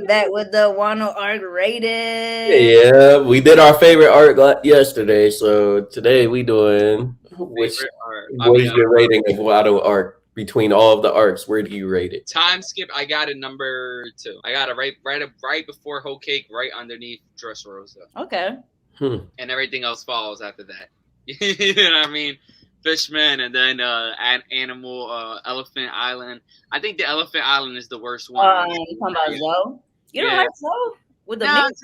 back with the Wano arc rated. Yeah, we did our favorite art yesterday, so today we doing which. Favorite or I What mean is your rating of Wano arc between all of the arcs? Where do you rate it? time skip. I got it number 2. I got it right before Whole Cake, right underneath Dressrosa, Okay. and everything else follows after that. You know what I mean? Fishman, and then Elephant Island. I think the Elephant Island is the worst one. You talking about Zoe? You don't Yeah. like Zoe with the No, mix?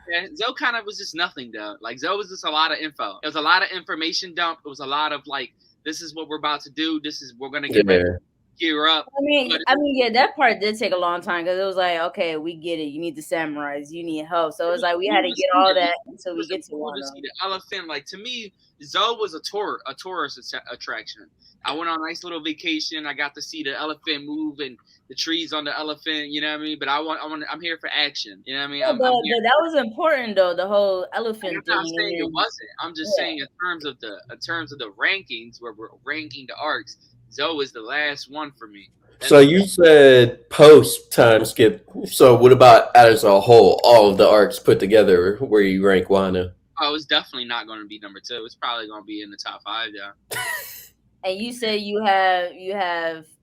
Yeah, Zoe kind of was just nothing though. Like Zoe was just a lot of info. It was a lot of information dump. It was a lot of like, this is what we're about to do. This is we're gonna get ready to gear up. Yeah, that part did take a long time because it was like, okay, we get it. You need the samurais. You need help. So it was like we had to get all that until we get to cool Wano. to see the elephant. Like to me, Zoe was a tourist attraction. I went on a nice little vacation. I got to see the elephant move and the trees on the elephant. You know what I mean? But I'm here for action. You know what I mean? Yeah, but that was important though. The whole elephant I'm not thing. saying it wasn't. I'm just saying in terms of the rankings where we're ranking the arcs, Zoe is the last one for me. So you said post time skip. So what about as a whole, all of the arcs put together? Where you rank Wano? Oh, it's definitely not going to be number 2. It's probably going to be in the top 5, yeah. And you say you have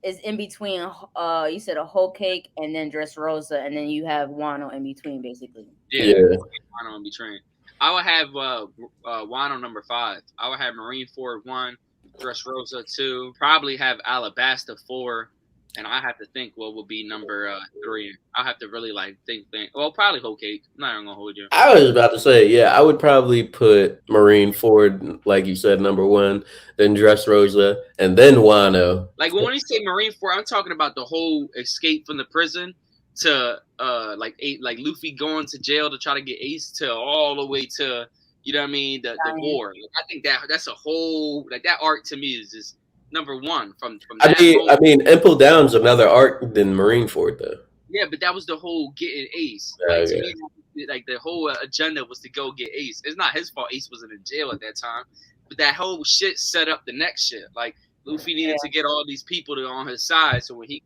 is in between. You said a Whole Cake and then Dressrosa, and then you have Wano in between, basically. Yeah. Wano in between. I would have Wano number 5. I would have Marineford 1, Dressrosa 2. Probably have Alabasta 4. And I have to think what would be number 3. I'll have to really like think. Well, probably Whole Cake. I'm not even gonna hold you. I was about to say, yeah, I would probably put Marineford, like you said, number 1, then Dressrosa, and then Wano. Like when you say Marineford, I'm talking about the whole escape from the prison to like Luffy going to jail to try to get Ace, to all the way to, you know what I mean, the war. Like, I think that's a whole, like, that arc to me is just number 1 from that. I mean, Impel Down's another arc than Marineford, though. Yeah, but that was the whole getting Ace. Like, to me, like the whole agenda was to go get Ace. It's not his fault Ace wasn't in jail at that time, but that whole shit set up the next shit. Like Luffy needed to get all these people on his side. So when he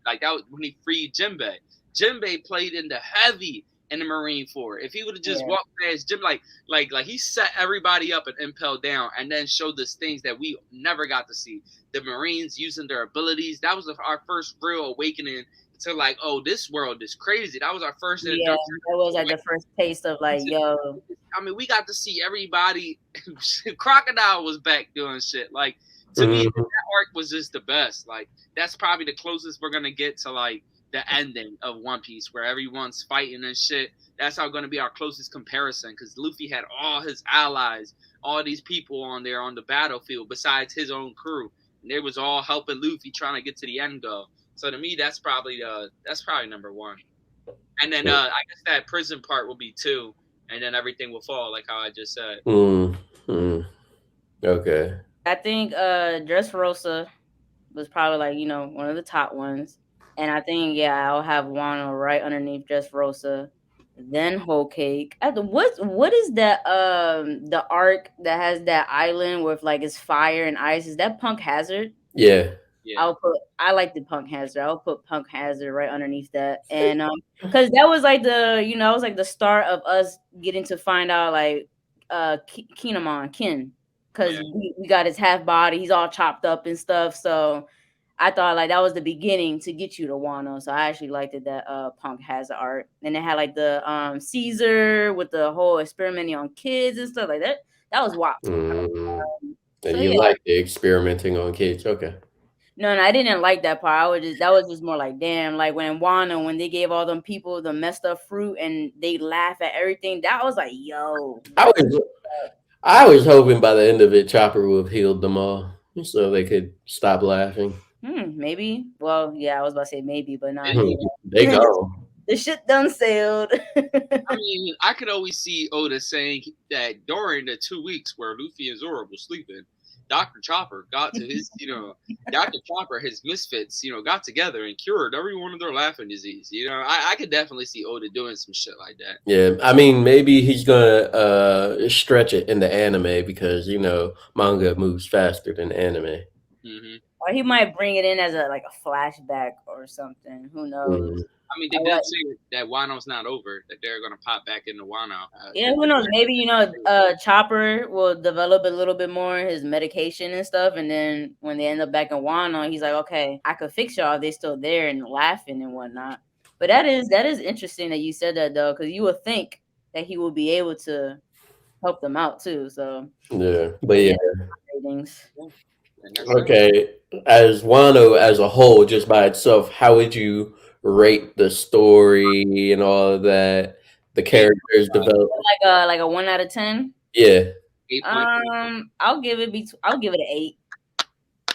freed Jinbei. Jinbei played in the heavy in the Marineford. If he would have just walked past Jim, like he set everybody up and Impel Down, and then showed us things that we never got to see. The Marines using their abilities. That was our first real awakening to like, oh, this world is crazy. That was our first. Yeah, that was like the first taste of like, yo. I mean, we got to see everybody. Crocodile was back doing shit. Like, to me, that arc was just the best. Like, that's probably the closest we're gonna get to like the ending of One Piece, where everyone's fighting and shit. That's going to be our closest comparison, because Luffy had all his allies, all these people on there on the battlefield besides his own crew, and they was all helping Luffy trying to get to the end goal. So to me, that's probably number 1. And then I guess that prison part will be 2, and then everything will fall, like how I just said. Okay. I think Dressrosa was probably like, you know, one of the top ones. And I think, I'll have Wano right underneath Dressrosa, then Whole Cake. What is that the arc that has that island with like it's fire and ice? Is that Punk Hazard? Yeah. I like the Punk Hazard. I'll put Punk Hazard right underneath that. And because that was like it was like the start of us getting to find out like Kin, because we got his half body, he's all chopped up and stuff. So I thought like that was the beginning to get you to Wano. So I actually liked it that Punk has the art. And it had like the Caesar with the whole experimenting on kids and stuff like that. That was wild. And you like the experimenting on kids, okay. No, I didn't like that part. That was just more like, damn, like when Wano, when they gave all them people the messed up fruit and they laugh at everything, that was like, yo. I was hoping by the end of it Chopper would have healed them all so they could stop laughing. Maybe. Well, yeah, I was about to say maybe, but not. They go. The shit done sailed. I mean, I could always see Oda saying that during the 2 weeks where Luffy and Zoro were sleeping, Dr. Chopper got to his, Dr. Chopper, his misfits, got together and cured every one of their laughing disease. I could definitely see Oda doing some shit like that. Yeah, I mean, maybe he's gonna stretch it in the anime because manga moves faster than anime. Mm-hmm. Or he might bring it in as a like a flashback or something. Who knows? I mean, they did say that Wano's not over. That they're gonna pop back into Wano. Yeah, who knows? Maybe Chopper will develop a little bit more his medication and stuff, and then when they end up back in Wano, he's like, okay, I could fix y'all if they still there and laughing and whatnot. But that is interesting that you said that though, because you would think that he will be able to help them out too. So Yeah, but yeah. ratings. Okay, as Wano as a whole, just by itself, how would you rate the story and all of that? The characters developed. Like a 1 out of 10. Yeah. 8.5. I'll give it an 8.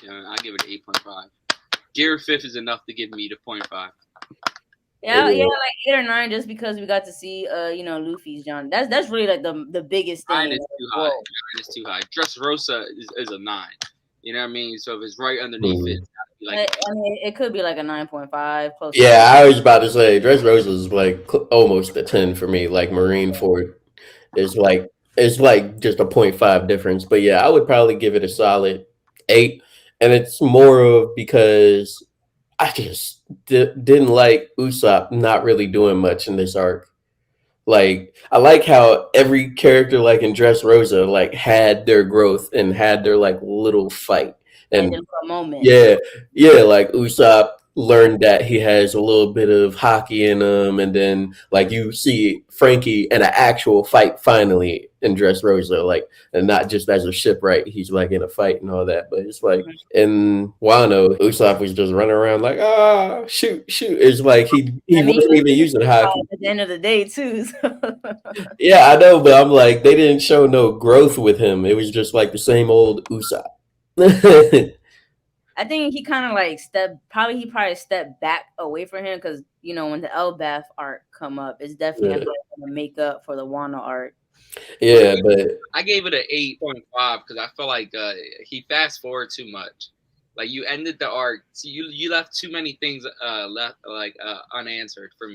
Yeah, I give it an 8.5. Gear 5th is enough to give me the 0.5. Yeah, like 8 or 9, just because we got to see, Luffy's John. That's really like the biggest thing. 9 is too high. 9 is too high. Dressrosa is a 9. You know what I mean? So if it's right underneath it, it's gotta be like. I mean, it could be like a 9.5. Yeah, I was about to say Dressrosa is like almost a 10 for me. Like Marineford is like it's like just a 0.5 difference. But yeah, I would probably give it a solid 8, and it's more of because I just didn't like Usopp not really doing much in this arc. Like I like how every character like in Dressrosa like had their growth and had their like little fight. And for a moment. yeah, like Usopp learned that he has a little bit of hockey in him, and then like you see Frankie in an actual fight finally in Dressrosa, like, and not just as a shipwright, he's like in a fight and all that. But it's like in Wano, Usopp was just running around like, shoot. It's like he wasn't even using hockey. At the end of the day, too. So. Yeah, I know, but I'm like, they didn't show no growth with him. It was just like the same old Usopp. I think he kind of like he probably stepped back away from him because when the Elbaf arc come up, it's definitely going to make up for the Wano arc. Yeah, but I gave it an 8.5 because I feel like he fast forward too much. Like you ended the arc, so you left too many things unanswered for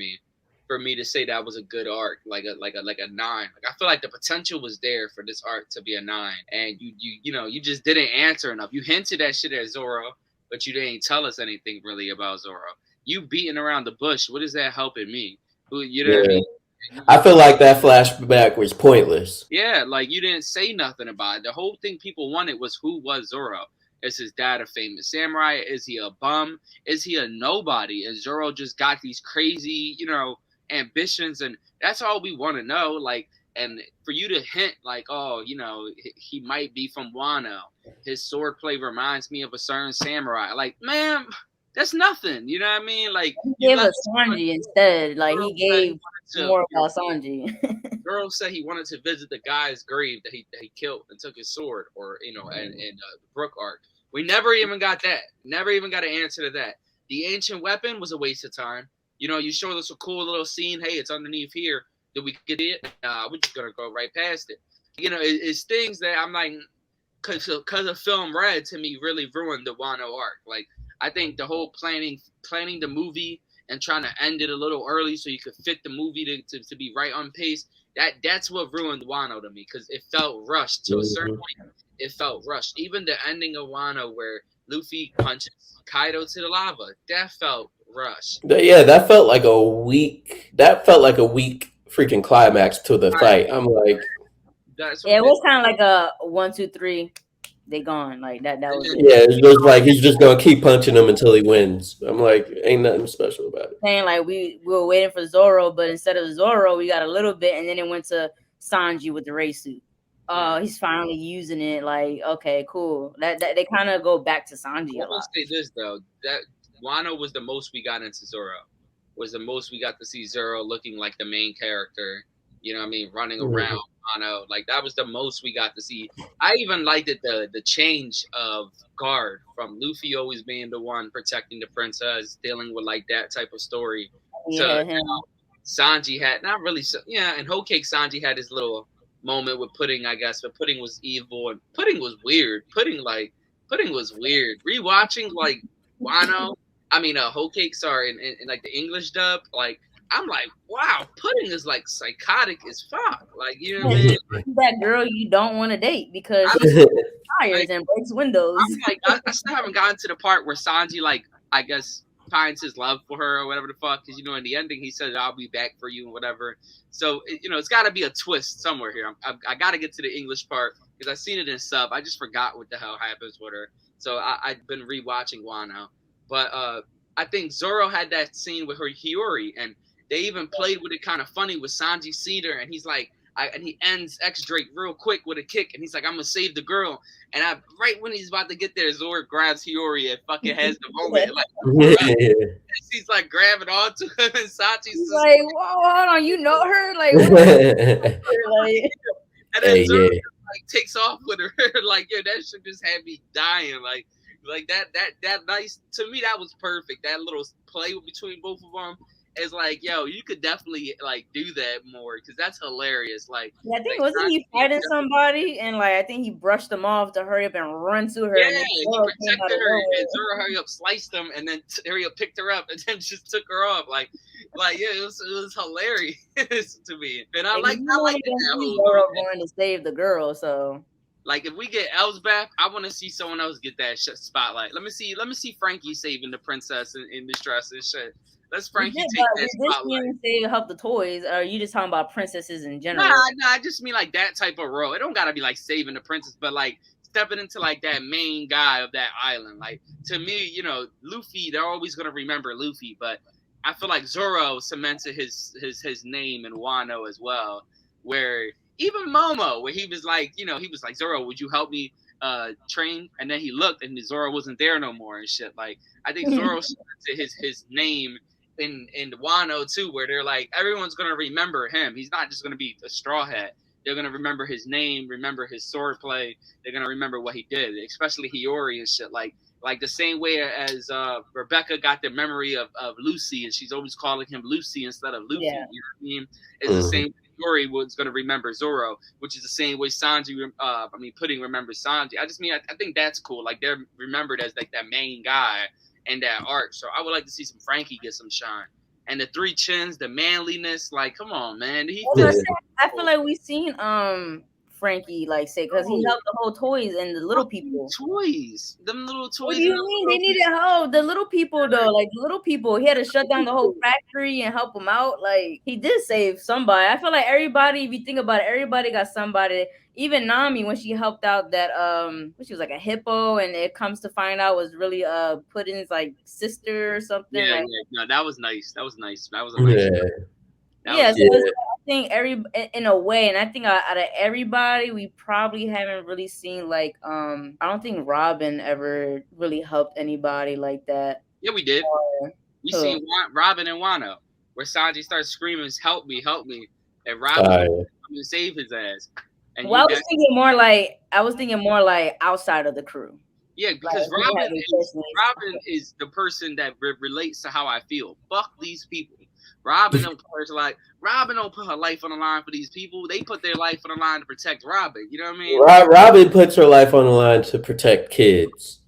me to say that was a good arc, like a 9. Like I feel like the potential was there for this arc to be a 9, and you just didn't answer enough. You hinted at shit at Zoro, but you didn't tell us anything really about Zoro. You beating around the bush. What is that helping me? You know what I mean? I feel like that flashback was pointless. Yeah, like you didn't say nothing about it. The whole thing people wanted was who was Zoro. Is his dad a famous samurai? Is he a bum? Is he a nobody? And Zoro just got these crazy, ambitions, and that's all we want to know. Like, and for you to hint like, oh, he might be from Wano. His swordplay reminds me of a certain samurai. Like, man, that's nothing. You know what I mean? Like, he gave us Sanji instead. Like he gave more about Sanji. Girl said he wanted to visit the guy's grave that he killed and took his sword, or and the Brook arc. We never even got that. Never even got an answer to that. The ancient weapon was a waste of time. You showed us a cool little scene. Hey, it's underneath here. Did we get it? Nah, we're just gonna go right past it. It's things that I'm like, cause of Film Red to me really ruined the Wano arc. Like I think the whole planning the movie and trying to end it a little early so you could fit the movie to be right on pace. That's what ruined Wano to me, because it felt rushed to a certain point. It felt rushed. Even the ending of Wano where Luffy punches Kaido to the lava, that felt rushed. Yeah, that felt like a weak. That felt like a weak freaking climax to the fight. I'm like, it was kind of like a 1, 2, 3. They gone like that. That was it. Yeah, it's just like he's just gonna keep punching them until he wins. I'm like, ain't nothing special about it. Saying like we were waiting for Zoro, but instead of Zoro, we got a little bit, and then it went to Sanji with the race suit. He's finally using it. Like, okay, cool. That they kind of go back to Sanji a lot. I'll say this though, that Wano was the most we got into Zoro. Was the most we got to see Zoro looking like the main character. You know what I mean? Running around. Wano. Like that was the most we got to see. I even liked it, the change of guard from Luffy always being the one protecting the princess, dealing with like that type of story. Yeah, Sanji had not really. And Whole Cake Sanji had his little moment with Pudding, I guess, but Pudding was evil and Pudding was weird. Pudding was weird. Rewatching like Wano, I mean Whole Cake, sorry, in like the English dub, like I'm like, wow, Pudding is like psychotic as fuck. Like, you know what I Like, mean? she's that girl you don't want to date because I she tires like, and breaks windows. I'm like, I still haven't gotten to the part where Sanji, like, I guess finds his love for her or whatever the fuck. Because in the ending he says, "I'll be back for you" and whatever. So it's got to be a twist somewhere here. I got to get to the English part because I seen it in sub. I just forgot what the hell happens with her. So I've been rewatching Wano, but I think Zoro had that scene with her Hiyori, and they even played with it kind of funny with Sanji seen her, and he's like. And he ends X Drake real quick with a kick, and he's like, "I'm gonna save the girl." And right when he's about to get there, Zoro grabs Hiyori and fucking has the moment, like, she's like grabbing onto him, and Sachi's He's just like, whoa, hold on, you know her? Like, what? Like, and then Hey, Zoro yeah. like takes off with her, like, yo, that shit just had me dying, like that nice to me. That was perfect. That little play between both of them is like, yo, you could definitely like do that more because that's hilarious. yeah, I think Like wasn't he Sanji, fighting somebody and like I think he brushed him off to hurry up and run to her, and yeah, then he Zoro came out protected of her, nowhere. and Zoro hurry up sliced him, and then hurry up picked her up, and then just took her off. Like yeah, it was hilarious to me, and I Like, like you I only like gonna that see whole Zoro little. going to save the girl, so Like if we get Elsbeth, I want to see someone else get that spotlight. Let me see Frankie saving the princess in distress and shit. Let's we Frankie did, take but that we did see spotlight. him say help the toys. Or are you just talking about princesses in Nah, general? nah, I just mean like that type of role. It don't gotta be like saving the princess, but like stepping into like that main guy of that island. Like to me, Luffy, they're always gonna remember Luffy, but I feel like Zoro cemented his name in Wano as well. Where even Momo, where he was like, Zoro, would you help me train? And then he looked and Zoro wasn't there no more and shit. Like I think Zoro cemented his name in Wano too, where they're like everyone's gonna remember him. He's not just gonna be a straw hat. They're gonna remember his name, remember his swordplay. They're gonna remember what he did, especially Hiyori and shit. Like the same way as Rebecca got the memory of Lucy, and she's always calling him Lucy instead of Luffy. Yeah. You know what I mean? It's the same way Hiyori was gonna remember Zoro, which is the same way Sanji. Pudding remembers Sanji. I think that's cool. Like they're remembered as like that main guy and that arc. So I would like to see some Frankie get some shine. And the three chins, the manliness, like, come on, man. He That's what I fits. said. I feel like we've seen Frankie like say because he helped the whole toys and the little people. Toys. Them little What toys do and you the mean they little needed help? The little people though, like the little people, he had to shut down the whole factory and help them out. Like he did save somebody. I feel like everybody, if you think about it, everybody got somebody. Even Nami when she helped out that she was like a hippo, and it comes to find out was really Puddin's like sister or something. Yeah, Like yeah. No, that was nice. That was nice. That was a nice. Yeah. That yeah, was so it's, I think in a way, and I think out of everybody, we probably haven't really seen like I don't think Robin ever really helped anybody like that. yeah, we did. Or, We who? seen Robin and Wano, where Sanji starts screaming, "Help me!" And Oh, Robin yeah. coming to save his ass. And Well, I was thinking more like outside of the crew. yeah, Like because he had his business. Robin is the person that relates to how I feel. Fuck these people. Robin don't put her life on the line for these people. They put their life on the line to protect Robin. You know what I mean? Robin puts her life on the line to protect kids.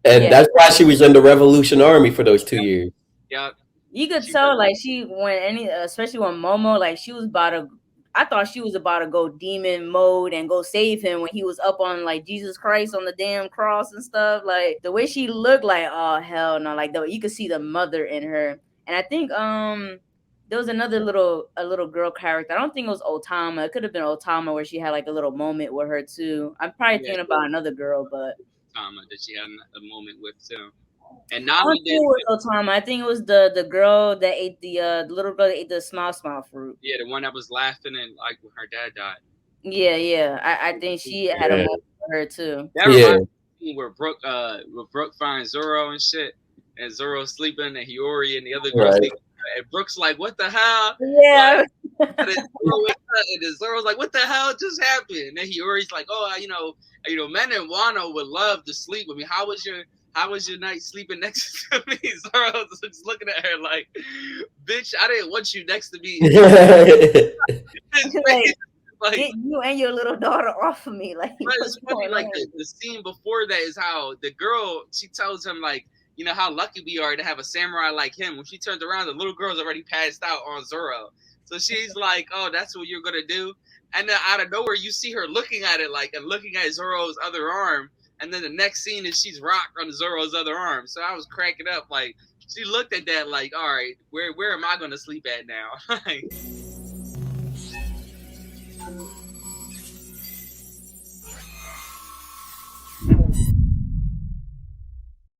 And Yeah. that's why she was in the Revolution Army for those 2 years. Yeah. You could tell like especially when Momo like she was about to. I thought she was about to go demon mode and go save him when he was up on like Jesus Christ on the damn cross and stuff. Like the way she looked, like oh hell no, like you could see the mother in her. And I think there was another a little girl character. I don't think it was Otama. It could have been Otama where she had like a little moment with her too. I'm probably thinking about another girl, but Tama that she had a moment with too. And I don't Nami think did. it was Otama. I think it was the girl that ate the little girl that ate the small fruit. Yeah, the one that was laughing and like when her dad died. Yeah. I think she had a moment for her too. That reminds me where Brooke finds Zoro and shit, and Zoro's sleeping, and Hiyori and the other girls sleeping, and Brooke's like, "What the hell?" Yeah. Like, and then Zoro's like, "What the hell just happened?" And then Hiyori's like, "Oh, men in Wano would love to sleep with me. How was your night sleeping next to me?" Zoro's just looking at her like, "Bitch, I didn't want you next to me." Like, get you and your little daughter off of me. Like, it's funny, like the scene before that is how the girl, she tells him like, you know how lucky we are to have a samurai like him. When she turns around, the little girl's already passed out on Zoro. So she's like, oh, that's what you're gonna do. And then out of nowhere, you see her looking at it and looking at Zoro's other arm. And then the next scene is she's rocked on Zoro's other arm. So I was cracking up. Like, she looked at that like, all right, where am I gonna sleep at now?